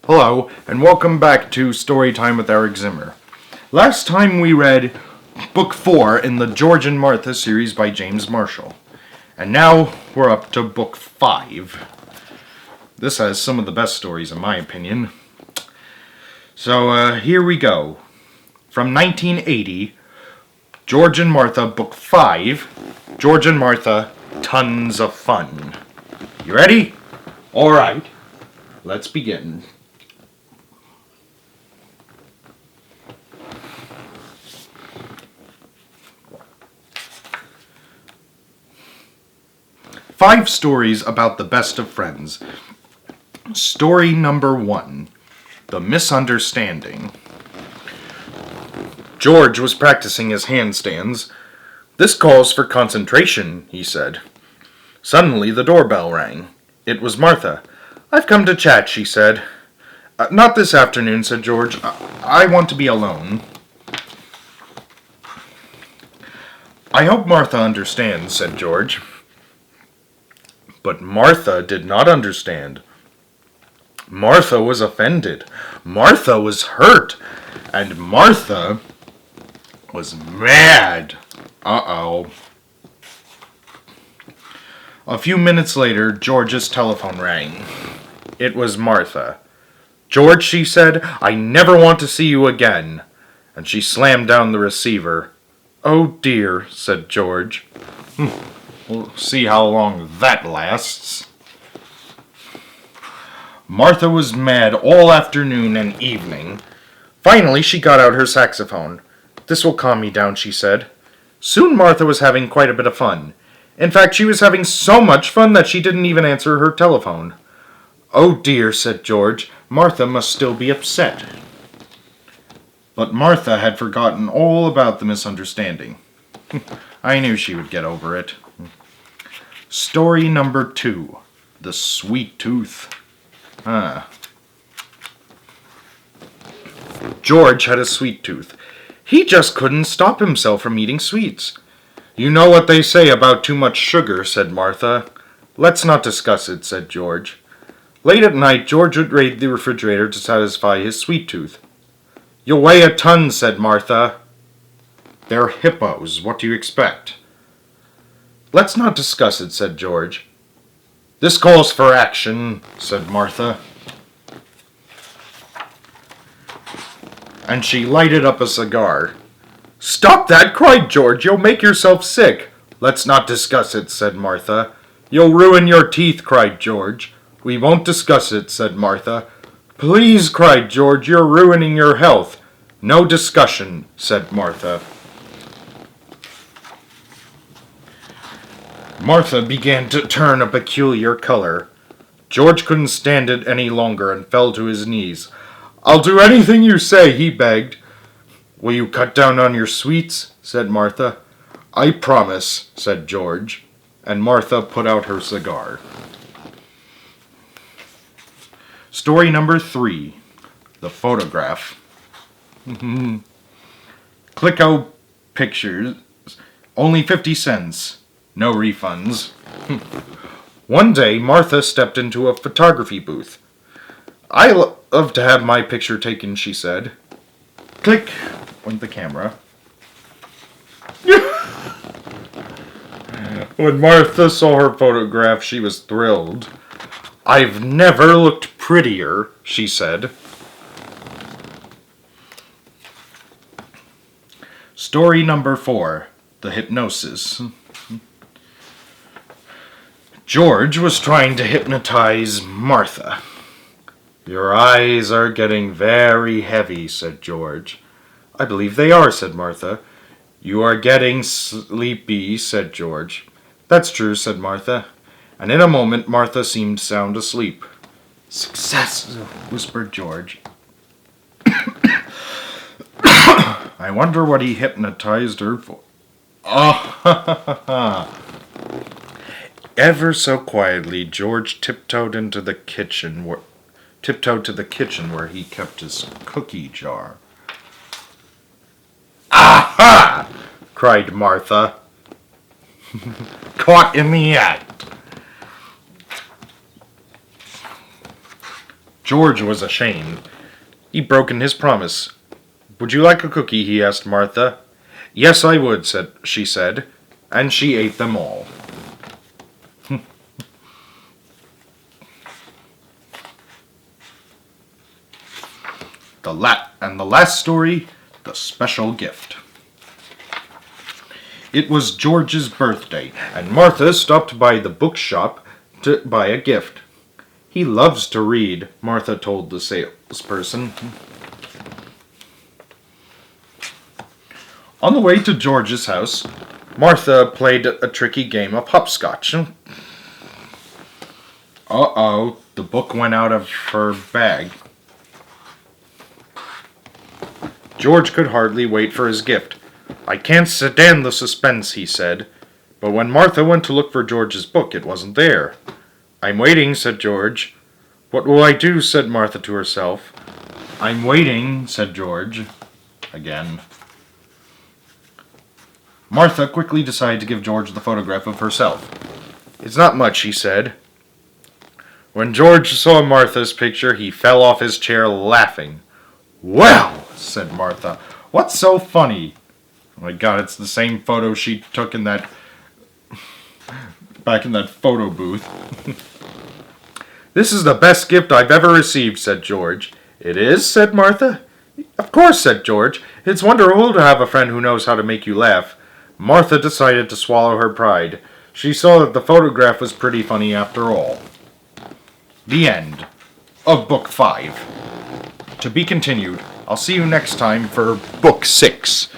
Hello, and welcome back to Storytime with Eric Zimmer. Last time we read Book 4 in the George and Martha series by James Marshall. And now we're up to Book 5. This has some of the best stories in my opinion. So here we go. From 1980, George and Martha, Book 5, George and Martha, Tons of Fun. You ready? Alright, let's begin. Five stories about the best of friends. Story number 1, The Misunderstanding. George was practicing his handstands. "This calls for concentration," he said. Suddenly the doorbell rang. It was Martha. "I've come to chat," she said. Not this afternoon," said George. I want to be alone." "I hope Martha understands," said George. But Martha did not understand. Martha was offended. Martha was hurt. And Martha was mad. Uh-oh. A few minutes later, George's telephone rang. It was Martha. "George," she said, "I never want to see you again." And she slammed down the receiver. "Oh dear," said George. We'll see how long that lasts. Martha was mad all afternoon and evening. Finally, she got out her saxophone. "This will calm me down," she said. Soon Martha was having quite a bit of fun. In fact, she was having so much fun that she didn't even answer her telephone. "Oh dear," said George, "Martha must still be upset." But Martha had forgotten all about the misunderstanding. I knew she would get over it. Story number 2, The Sweet Tooth. George had a sweet tooth. He just couldn't stop himself from eating sweets. "You know what they say about too much sugar," said Martha. "Let's not discuss it," said George. Late at night, George would raid the refrigerator to satisfy his sweet tooth. "You'll weigh a ton," said Martha. "They're hippos. What do you expect?" "Let's not discuss it," said George. "This calls for action," said Martha. And she lighted up a cigar. "Stop that!" cried George. "You'll make yourself sick." "Let's not discuss it," said Martha. "You'll ruin your teeth," cried George. "We won't discuss it," said Martha. "Please," cried George, "you're ruining your health." "No discussion," said Martha. Martha began to turn a peculiar color. George couldn't stand it any longer and fell to his knees. "I'll do anything you say," he begged. "Will you cut down on your sweets?" said Martha. "I promise," said George, and Martha put out her cigar. Story number 3, The Photograph. Clicko Pictures, only 50 cents. No refunds. One day, Martha stepped into a photography booth. "I love to have my picture taken," she said. Click went the camera. When Martha saw her photograph, she was thrilled. "I've never looked prettier," she said. Story number 4, The Hypnosis. George was trying to hypnotize Martha. "Your eyes are getting very heavy," said George. "I believe they are," said Martha. "You are getting sleepy," said George. "That's true," said Martha. And in a moment, Martha seemed sound asleep. "Success," whispered George. "I wonder what he hypnotized her for." "Ah!" Ever so quietly, George tiptoed to the kitchen where he kept his cookie jar. "Aha!" cried Martha. "Caught in the act." George was ashamed. He'd broken his promise. "Would you like a cookie?" he asked Martha. "Yes, I would," she said, and she ate them all. The last story, The Special Gift. It was George's birthday, and Martha stopped by the bookshop to buy a gift. "He loves to read," Martha told the salesperson. On the way to George's house, Martha played a tricky game of hopscotch. Uh-oh, the book went out of her bag. George could hardly wait for his gift. "I can't stand the suspense," he said. But when Martha went to look for George's book, it wasn't there. "I'm waiting," said George. "What will I do?" said Martha to herself. "I'm waiting," said George. Again. Martha quickly decided to give George the photograph of herself. "It's not much," he said. When George saw Martha's picture, he fell off his chair laughing. "Well," said Martha, "what's so funny?" "Oh my God, it's the same photo she took back in that photo booth." "This is the best gift I've ever received," said George. "It is?" said Martha. "Of course," said George. "It's wonderful to have a friend who knows how to make you laugh." Martha decided to swallow her pride. She saw that the photograph was pretty funny after all. The end of Book 5. To be continued. I'll see you next time for Book 6.